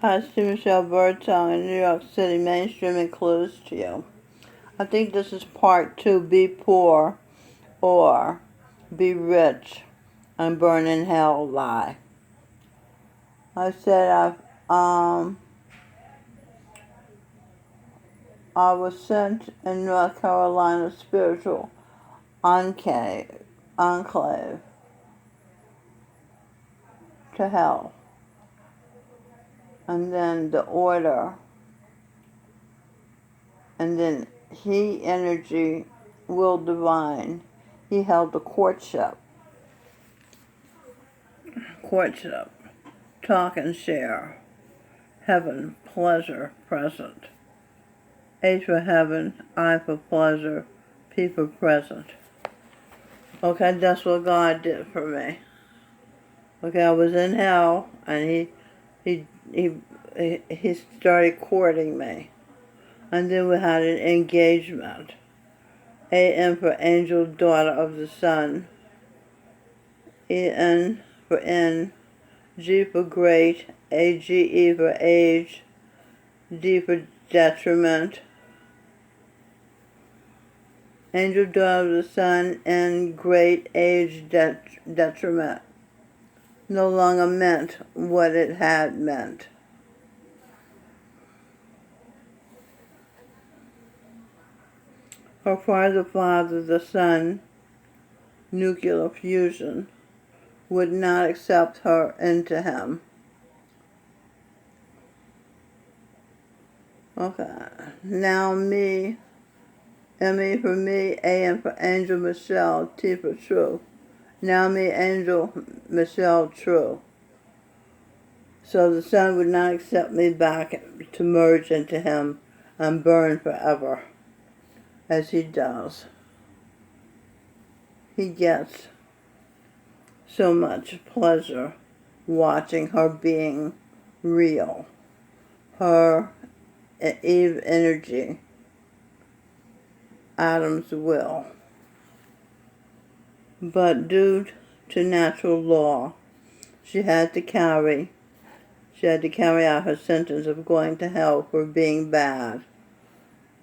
Hi, Steve Michelle Birdsong in New York City. Mainstream and clues to you. I think this is part 2. Be poor or be rich and burn in hell lie. I said I was sent in North Carolina spiritual enclave to hell. And then the order, and then he energy will divine. He held the courtship, talk and share, heaven, pleasure, present. H for heaven, I for pleasure, P for present. Okay, that's what God did for me. Okay, I was in hell, and he started courting me, and then we had an engagement. A-N for angel, daughter of the sun. E-N for N. G for great. A-G-E for age. D for detriment. Angel, daughter of the sun, and great age detriment. No longer meant what it had meant. Her father, the sun, nuclear fusion, would not accept her into him. Okay, now me, M-E for me, A-N for angel, Michelle, T for true. Now me, angel, Michelle, true. So the sun would not accept me back to merge into him and burn forever, as he does. He gets so much pleasure watching her being real. Her Eve energy, Adam's will. But due to natural law, she had to carry out her sentence of going to hell for being bad,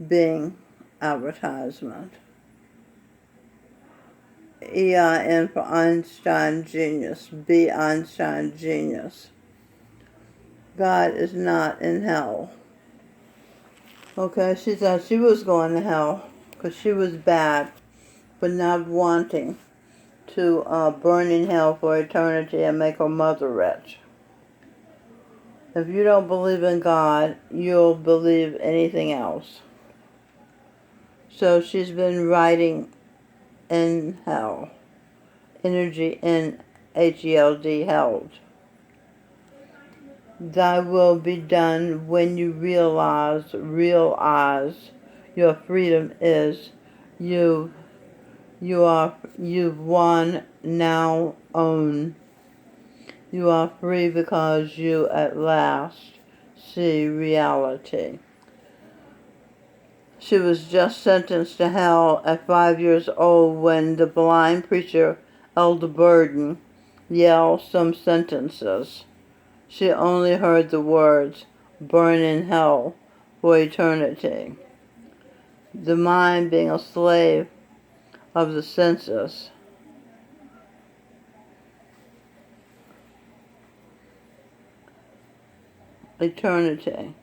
being advertisement. E-I-N for Einstein genius, B Einstein genius. God is not in hell. Okay, she thought she was going to hell because she was bad, but not wanting to burn in hell for eternity and make her mother rich. If you don't believe in God, you'll believe anything else. So she's been writing in hell. Energy in H-E-L-D, held. Thy will be done when you realize your freedom is you've won, now own. You are free because you at last see reality. She was just sentenced to hell at 5 years old when the blind preacher, Elder Burden, yelled some sentences. She only heard the words, burn in hell for eternity. The mind being a slave of the senses. Eternity.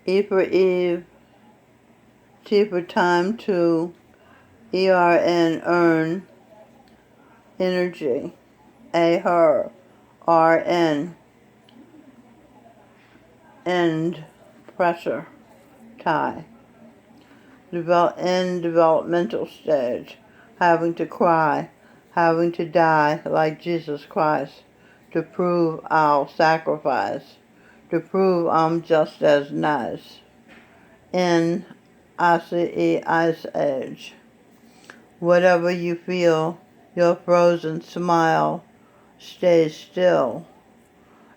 E for Eve, T for time, to E-R-N, earn, energy, A, her, R-N, end, pressure, tie. Developmental stage, having to cry, having to die like Jesus Christ, to prove I'll sacrifice, to prove I'm just as nice. In ICE, Ice Age. Whatever you feel, your frozen smile stays still.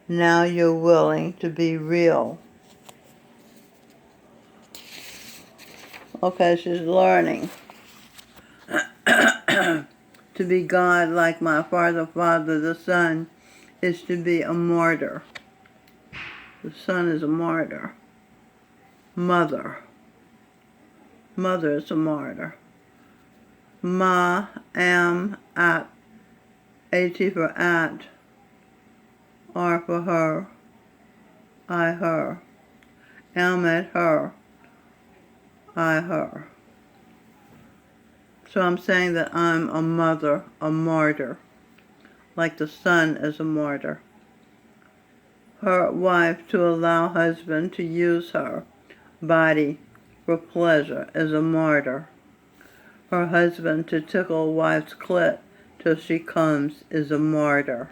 Now you're willing to be real. Okay, she's learning to be God like my father, the Son, is to be a martyr. The son is a martyr. Mother. Mother is a martyr. Ma, am, at. At for at. R for her. I, her. Am at her. I, her. So I'm saying that I'm a mother, a martyr, like the son is a martyr. Her wife to allow husband to use her body for pleasure is a martyr. Her husband to tickle wife's clit till she comes is a martyr.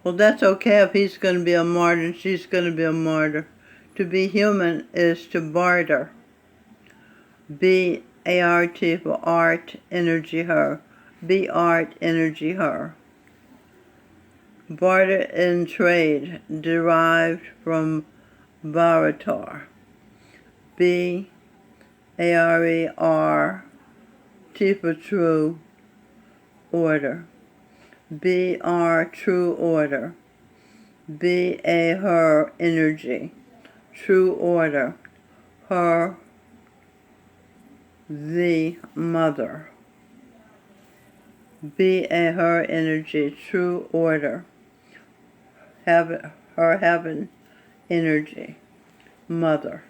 Well, that's okay if he's going to be a martyr and she's going to be a martyr. To be human is to barter. B-A-R-T for art, energy, her. Be art, energy, her. Barter in trade, derived from baratar. B-A-R-E-R-T for true, order. B-R, true order. B-A, her, energy. True order. Her, the mother. B-A, her, energy. True order. Heaven, her, heaven, energy. Mother.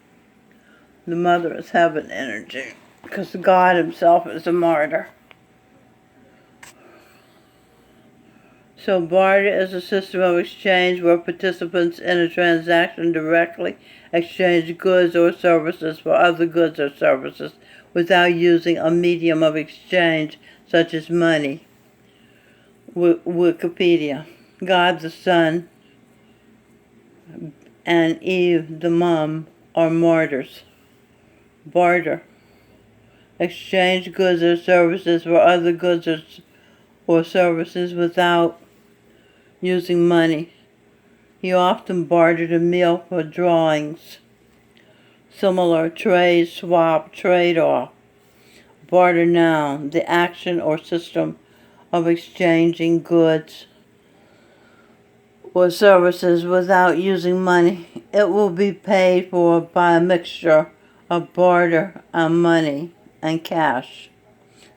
The mother is heaven energy, because God himself is a martyr. So barter is a system of exchange where participants in a transaction directly exchange goods or services for other goods or services without using a medium of exchange such as money. Wikipedia. God the Son and Eve the mom are martyrs. Barter. Exchange goods or services for other goods or services without using money. He often bartered a meal for drawings. Similar, trade, swap, trade-off. Barter noun, the action or system of exchanging goods or services without using money. It will be paid for by a mixture of barter and money and cash.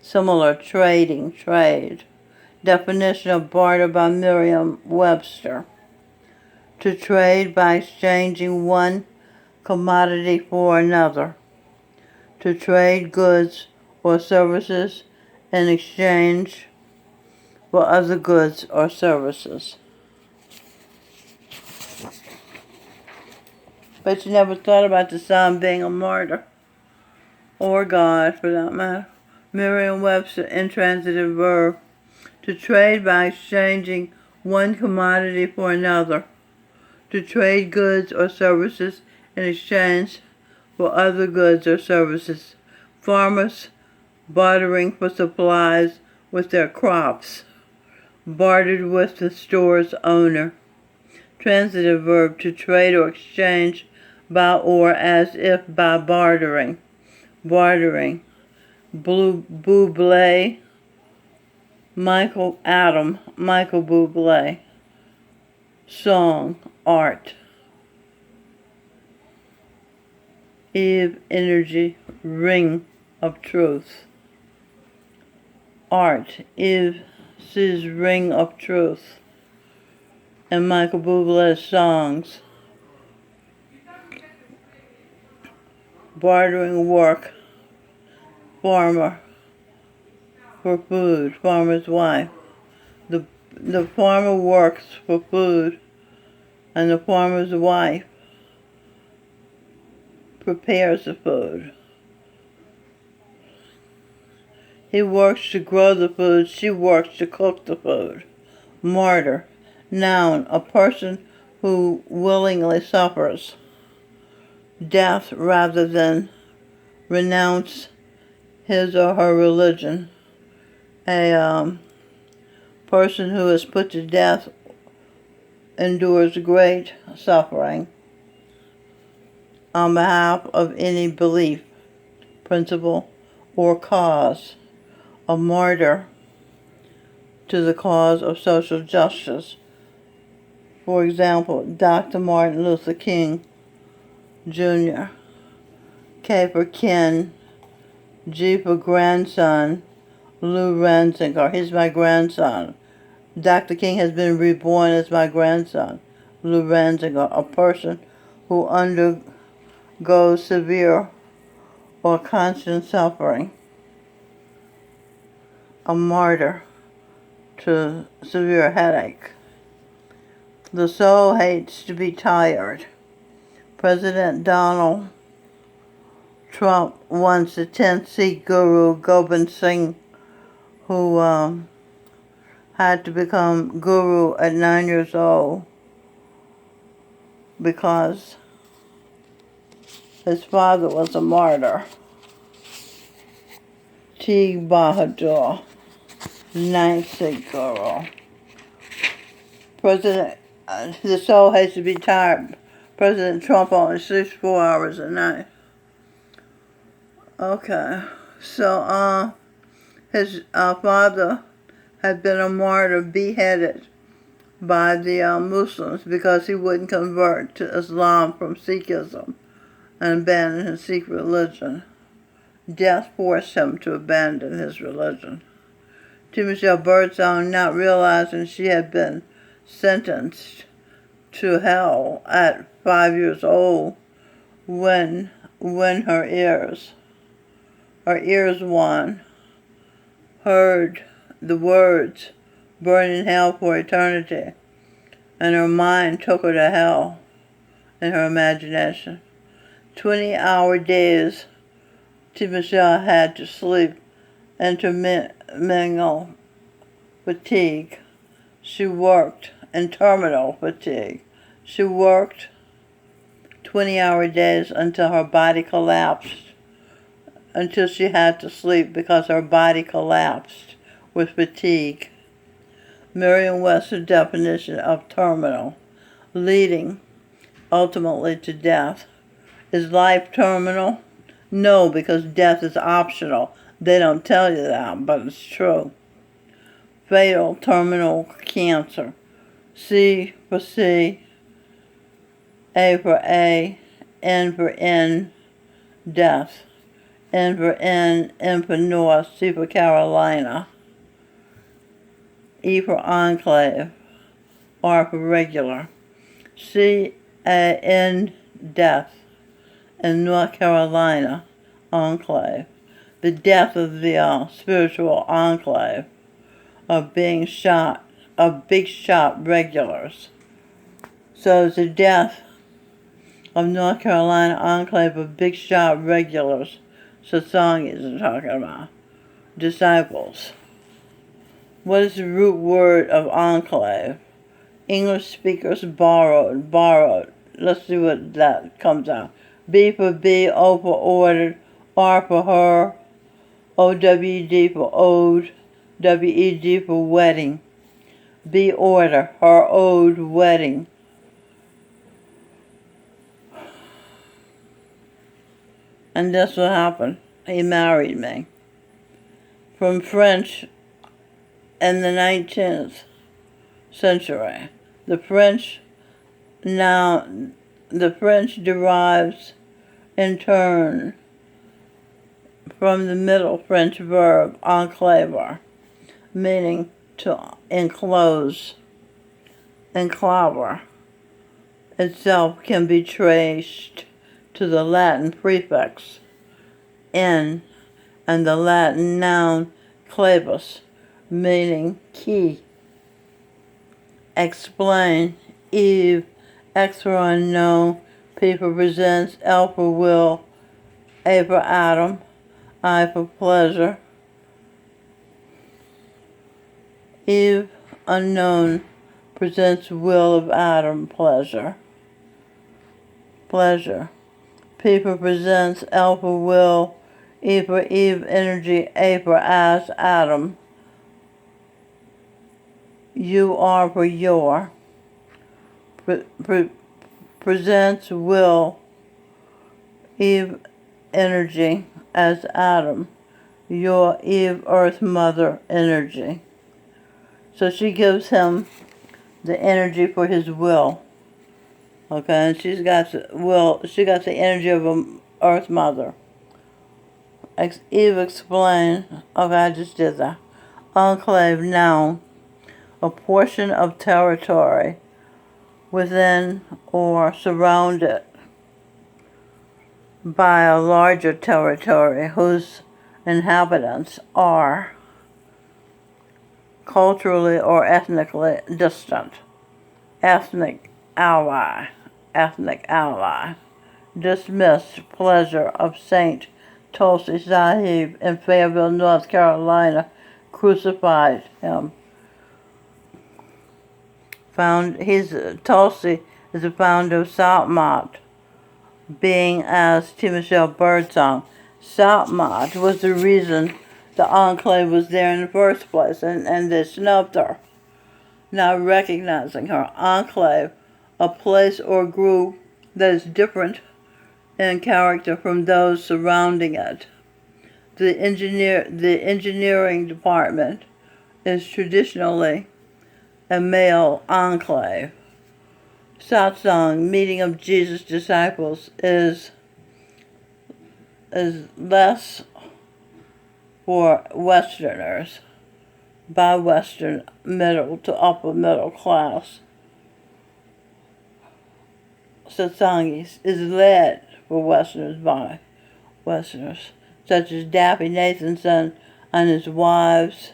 Similar, trading, trade. Definition of barter by Merriam-Webster. To trade by exchanging one commodity for another. To trade goods or services in exchange for other goods or services. But you never thought about the son being a martyr. Or God, for that matter. Merriam-Webster, intransitive verb. To trade by exchanging one commodity for another. To trade goods or services in exchange for other goods or services. Farmers bartering for supplies with their crops. Bartered with the store's owner. Transitive verb, to trade or exchange by or as if by bartering. Bartering. Bublé. Michael Bublé. Song, art. Eve, energy, ring of truth. Art, Eve's ring of truth. And Michael Bublé's songs. Bartering work. Farmer for food, farmer's wife. The farmer works for food, and the farmer's wife prepares the food. He works to grow the food, she works to cook the food. Martyr, noun, a person who willingly suffers death rather than renounce his or her religion. A person who is put to death endures great suffering on behalf of any belief, principle, or cause. A martyr to the cause of social justice. For example, Dr. Martin Luther King Jr., K for Ken, G for grandson, Lou Ransinger. He's my grandson. Dr. King has been reborn as my grandson, Lou Ransinger, a person who undergoes severe or constant suffering, a martyr to severe headache. The soul hates to be tired. President Donald Trump wants the 10th Sikh guru Gobind Singh, who had to become guru at 9 years old because his father was a martyr. Teeg Bahadur, 9th Sikh guru. The soul has to be tired. President Trump only sleeps 4 hours a night. Okay, so his father had been a martyr, beheaded by the Muslims because he wouldn't convert to Islam from Sikhism and abandon his Sikh religion. Death forced him to abandon his religion. T. Michelle Birdsong, not realizing she had been sentenced to hell at 5 years old, when her ears one heard the words, burn in hell for eternity, and her mind took her to hell in her imagination. 20-hour days T. Michelle had to sleep, intermingle fatigue. She worked in terminal fatigue. She worked 20-hour days until her body collapsed, until she had to sleep because her body collapsed with fatigue. Merriam-Webster's definition of terminal, leading ultimately to death. Is life terminal? No, because death is optional. They don't tell you that, but it's true. Fatal terminal cancer. C for C, A for A, N for N, death. N for N for North, C for Carolina. E for enclave, R for regular. C-A-N, death. In North Carolina, enclave. The death of the spiritual enclave of being shot, of big shot regulars. So it's the death of North Carolina enclave of big shot regulars. Satsangis are talking about. Disciples. What is the root word of enclave? English speakers borrowed. Let's see what that comes out. B for B, O for ordered, R for her, O-W-D for ode, W-E-D for wedding. B order, her ode wedding. And that's what happened. He married me. From French in the 19th century. The French derives in turn from the Middle French verb enclaver, meaning to enclose. Enclaver itself can be traced to the Latin prefix in and the Latin noun clavus, meaning key. Explain. Eve, X for unknown, P for presents, L for will, A for Adam, I for pleasure. Eve, unknown, presents will of Adam, pleasure. Pleasure. P for presents, L for will, E for Eve, energy, A for ask, Adam. You are for your. Presents will, Eve, energy, as Adam. Your Eve, earth mother, energy. So she gives him the energy for his will. Okay, and she got the energy of an Earth Mother. Eve explained, okay, I just did that. Enclave, noun, a portion of territory within or surrounded by a larger territory whose inhabitants are culturally or ethnically distant. Ethnic ally. Dismissed pleasure of Saint Tulsi Sahib in Fayetteville, North Carolina, crucified him. Tulsi is the founder of Saltmont, being as T. Michelle Birdsong. Saltmont was the reason the enclave was there in the first place, and they snubbed her, not recognizing her. Enclave, a place or group that is different in character from those surrounding it. The engineering department is traditionally a male enclave. Satsang, meeting of Jesus' disciples, is less for Westerners, by Western middle to upper middle class. Satsangis is led for Westerners by Westerners, such as Daffy Nathanson and his wives,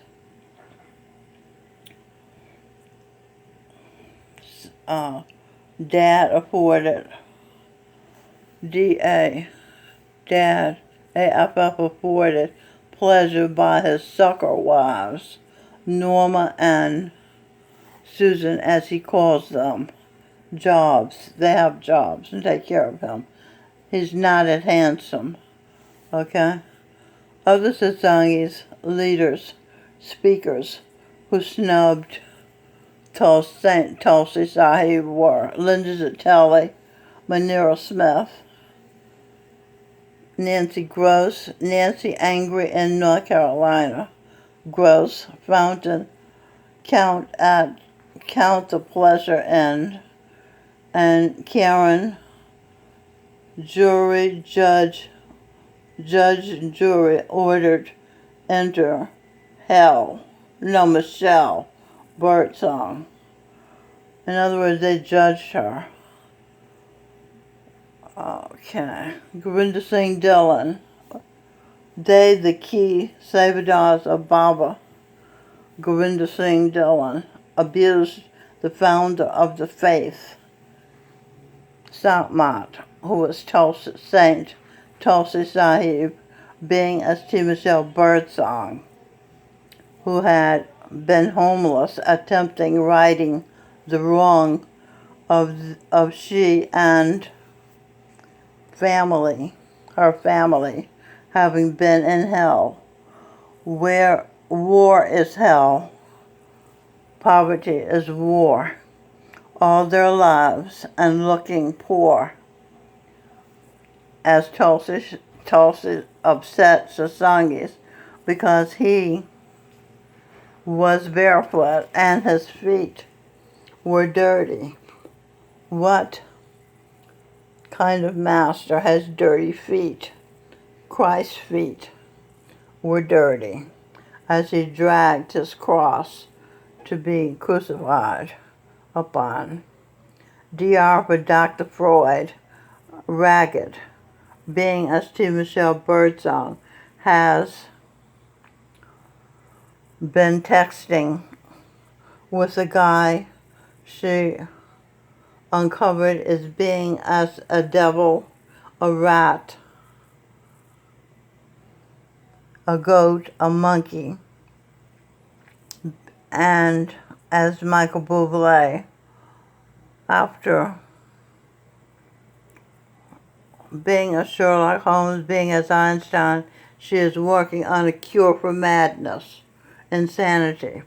Dad afforded, D.A., Dad, AFF afforded pleasure by his sucker wives, Norma and Susan, as he calls them. Jobs. They have jobs and take care of him. He's not as handsome. Okay? Other Satsangis, leaders, speakers who snubbed Tulsi Sahib were Linda Zitelli, Manira Smith, Nancy Gross, Nancy Angry in North Carolina, Gross, Fountain, Count the Pleasure End, and Karen, judge and jury ordered enter hell. No, Michelle Birdsong. In other words, they judged her. Okay. Govinda Singh Dillon. They, the key Sabadars of Baba. Govinda Singh Dillon abused the founder of the faith, Saltmont, who was Saint Tulsi Sahib, being as T. Michelle Birdsong, who had been homeless, attempting righting the wrong of she and her family, having been in hell, where war is hell, poverty is war, all their lives, and looking poor. As Tulsi upset Satsangis because he was barefoot and his feet were dirty. What kind of master has dirty feet? Christ's feet were dirty as he dragged his cross to be crucified upon. DR for Dr. Freud, ragged, being as T. Michelle Birdsong has been texting with a guy she uncovered as being as a devil, a rat, a goat, a monkey, and as Michael Bublé. After being as Sherlock Holmes, being as Einstein, she is working on a cure for madness, insanity.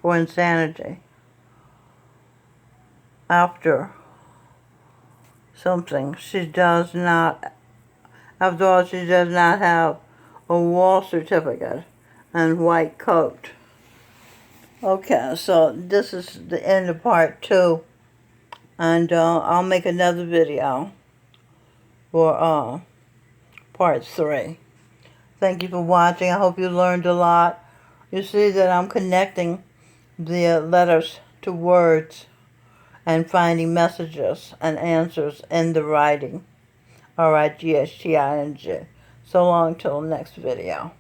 After something, after all, she does not have a wall certificate and white coat. Okay, so this is the end of part 2. And I'll make another video for part 3. Thank you for watching. I hope you learned a lot. You see that I'm connecting the letters to words and finding messages and answers in the writing. RIGHTING. So long till next video.